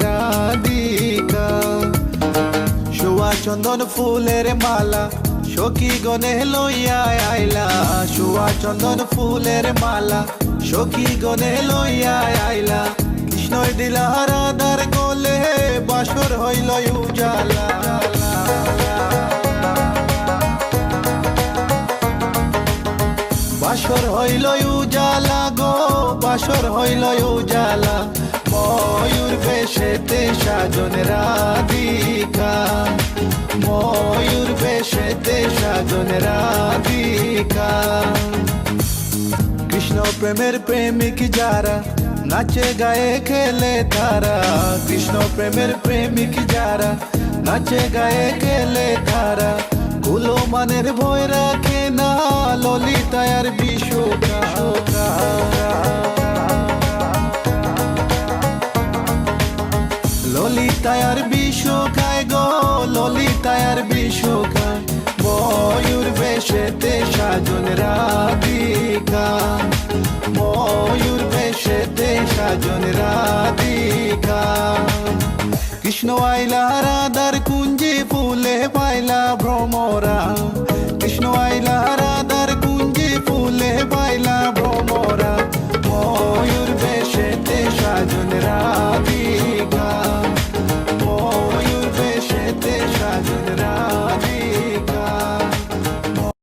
রাধিকা। শোয়া চন্দন ফুলের মালা সখী গনে লইয়া আইলা, শোয়া চন্দন ফুলের মালা সখী গনে লইয়া আইলা। কৃষ্ণই দিলা রাধার গলে বাসর হইল উজালা। বাসর হইল উজালা গো, বাসর হইল উজালা। ময়ূর বেশেতে সাজন রাধিকা, ময়ূর বেশেতে সাজন রাধিকা। কৃষ্ণ প্রেমের প্রেমিক যারা নাচে গায়ে খেলে তারা, কৃষ্ণ প্রেমের প্রেমিক যারা নাচে গায়ে খেলে তারা। কুলো মানের ভয় রাখে না ললিতায় আর বিশোকা। ললিতায় আর বিশোকায় গো, ললিতায় আর বিশোকায়। ময়ূর বেশেতে সাজন রাধিকা, ময়ূর বেশেতে সাজন রাধিকা। কৃষ্ণ আইলা রাধার কুঞ্জে ফুলে পাইলা ভ্রমরা,